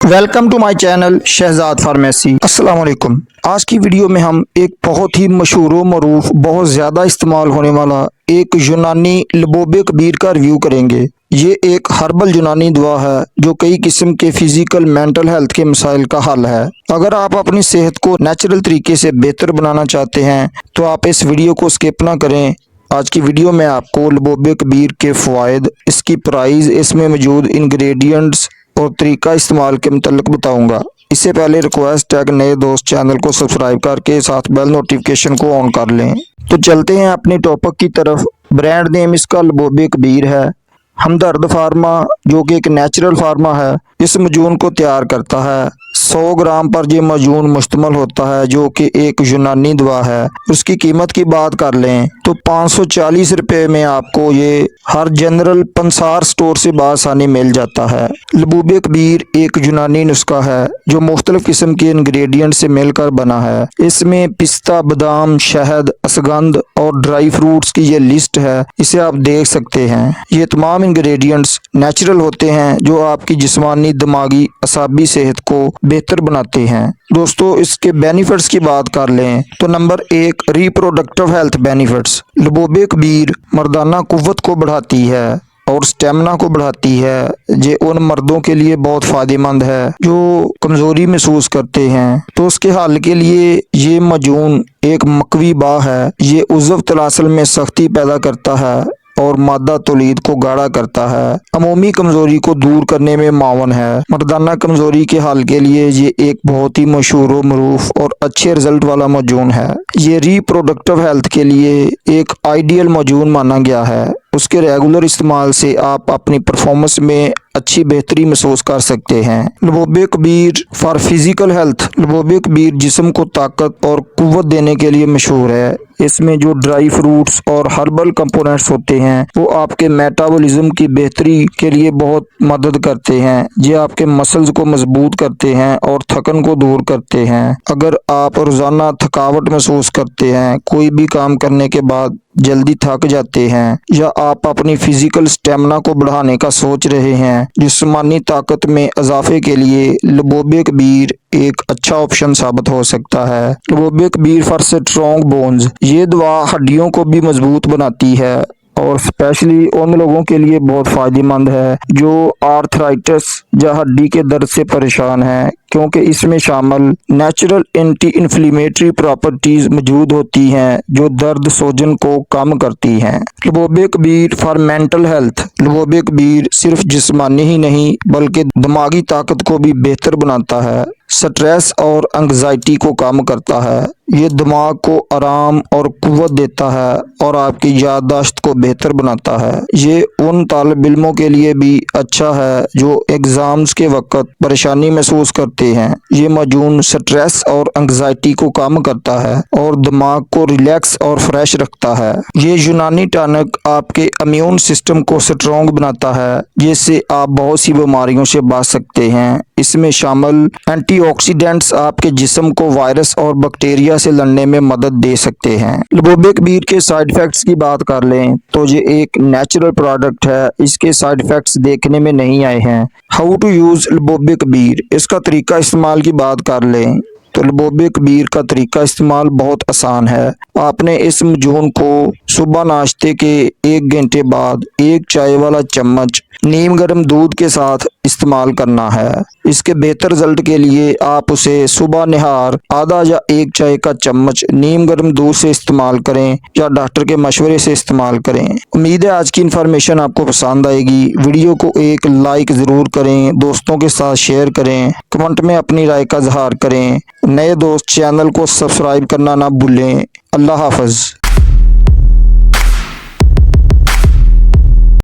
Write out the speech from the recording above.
Welcome to my channel Shahzad pharmacy. अस्सलाम वालेकुम। आज की वीडियो में हम एक बहुत ही मशहूर व मरूफ, बहुत ज़्यादा इस्तेमाल होने वाला एक यूनानी लबोबे कबीर का रिव्यू करेंगे। ये एक हर्बल यूनानी दवा है जो कई किस्म के फिजिकल मेंटल हेल्थ के मसाइल का हल है। अगर आप अपनी सेहत को नेचुरल तरीके से बेहतर बनाना चाहते हैं तो आप इस वीडियो को स्किप ना करें। आज की वीडियो में आपको लबोबे कबीर के फ़वाइद, इसकी प्राइस, इसमें मौजूद इंग्रेडिएंट्स और तरीका इस्तेमाल के मुतल्लिक बताऊंगा। इससे पहले रिक्वेस्ट है कि नए दोस्त चैनल को सब्सक्राइब करके साथ बेल नोटिफिकेशन को ऑन कर लें। तो चलते हैं अपने टॉपिक की तरफ। ब्रांड नेम इसका लबोबे कबीर है। हमदर्द फार्मा जो कि एक नेचुरल फार्मा है, इस मजून को तैयार करता है। 100 ग्राम पर ये मजून मुश्तमल होता है जो कि एक यूनानी दवा है। उसकी कीमत की बात कर लें तो 540 रुपये में आपको ये हर जनरल पंसार स्टोर से बआसानी मिल जाता है। लबोबे कबीर एक यूनानी नुस्खा है जो मुख्तलिफ किस्म के इंग्रेडिएंट से मिलकर बना है। इसमें पिस्ता, बादाम, शहद, असगंध और ड्राई फ्रूट्स की ये लिस्ट है, इसे आप देख सकते हैं। ये तमाम इंग्रेडिएंट्स नेचुरल होते हैं जो आपकी जिस्मानी, दिमागी, असाबी सेहत को बेहतर बनाते हैं। दोस्तों, इसके बेनिफिट्स की बात कर लें तो नंबर 1, रिप्रोडक्टिव हेल्थ बेनिफिट्स। लबोबे कबीर मर्दाना कुव्वत को बढ़ाती है और स्टेमिना को बढ़ाती है। ये उन मर्दों के लिए बहुत फ़ायदेमंद है जो कमज़ोरी महसूस करते हैं। तो उसके हल के लिए ये मजून एक मकवी बा है। ये उज़्व तलासल में सख्ती पैदा करता है और मादा तौलीद को गाढ़ा करता है। अमूमी कमज़ोरी को दूर करने में मावन है। मर्दाना कमज़ोरी के हल के लिए ये एक बहुत ही मशहूर व मरूफ और अच्छे रिजल्ट वाला मजून है। ये रिप्रोडक्टिव हेल्थ के लिए एक आइडियल मजून माना गया है। उसके रेगुलर इस्तेमाल से आप अपनी परफॉर्मेंस में अच्छी बेहतरी महसूस कर सकते हैं। लबोबे कबीर फॉर फिजिकल हेल्थ। लबोबे कबीर जिस्म को ताकत और कुव्वत देने के लिए मशहूर है। इसमें जो ड्राई फ्रूट्स और हर्बल कंपोनेंट्स होते हैं वो आपके मेटाबॉलिज्म की बेहतरी के लिए बहुत मदद करते हैं। ये आपके मसल्स को मजबूत करते हैं और थकन को दूर करते हैं। अगर आप रोज़ाना थकावट महसूस करते हैं, कोई भी काम करने के बाद जल्दी थक जाते हैं, या आप अपनी फिजिकल स्टेमिना को बढ़ाने का सोच रहे हैं, जिस्मानी ताकत में इजाफे के लिए लबोबे कबीर एक अच्छा ऑप्शन साबित हो सकता है। लबोबे कबीर फॉर स्ट्रॉन्ग बोन्स। ये दवा हड्डियों को भी मजबूत बनाती है और स्पेशली उन लोगों के लिए बहुत फ़ायदेमंद है जो आर्थराइटिस या हड्डी के दर्द से परेशान हैं, क्योंकि इसमें शामिल नेचुरल एंटी इन्फ्लेमेटरी प्रॉपर्टीज मौजूद होती हैं जो दर्द, सोजन को कम करती हैं। लबोबे कबीर फॉर मेंटल हेल्थ। लबोबे कबीर सिर्फ जिस्मानी ही नहीं बल्कि दिमागी ताकत को भी बेहतर बनाता है। स्ट्रेस और एंग्जाइटी को कम करता है। ये दिमाग को आराम और कुव्वत देता है और आपकी याददाश्त को बेहतर बनाता है। ये उन तालिब इल्मों के लिए भी अच्छा है जो एग्ज़ाम्स के वक्त परेशानी महसूस करते हैं। ये मजून स्ट्रेस और एंग्जाइटी को कम करता है और दिमाग को रिलैक्स और फ्रेश रखता है। ये यूनानी टॉनिक आपके इम्यून सिस्टम को स्ट्रॉन्ग बनाता है, जिससे आप बहुत सी बीमारियों से बच सकते हैं। इसमें शामिल एंटीऑक्सीडेंट्स आपके जिस्म को वायरस और बैक्टीरिया से लड़ने में मदद दे सकते हैं। लबोबे कबीर के साइड इफेक्ट्स की बात कर लें तो ये एक नेचुरल प्रोडक्ट है। इसके साइड इफेक्ट्स देखने में नहीं आए हैं। हाउ टू यूज लबोबे कबीर। इसका तरीका इस्तेमाल की बात कर लें तो लबोबे कबीर का तरीका इस्तेमाल बहुत आसान है। आपने इस मजून को सुबह नाश्ते के 1 घंटे बाद 1 चाय वाला चम्मच नीम गर्म दूध के साथ इस्तेमाल करना है। इसके बेहतर रिजल्ट के लिए आप उसे सुबह निहार आधा या 1 चाय का चम्मच नीम गर्म दूध से इस्तेमाल करें या डॉक्टर के मशवरे से इस्तेमाल करें। उम्मीद है आज की इन्फॉर्मेशन आपको पसंद आएगी। वीडियो को एक लाइक ज़रूर करें, दोस्तों के साथ शेयर करें, कमेंट में अपनी राय का इजहार करें। नए दोस्त चैनल को सब्सक्राइब करना ना भूलें। अल्लाह हाफ़िज़।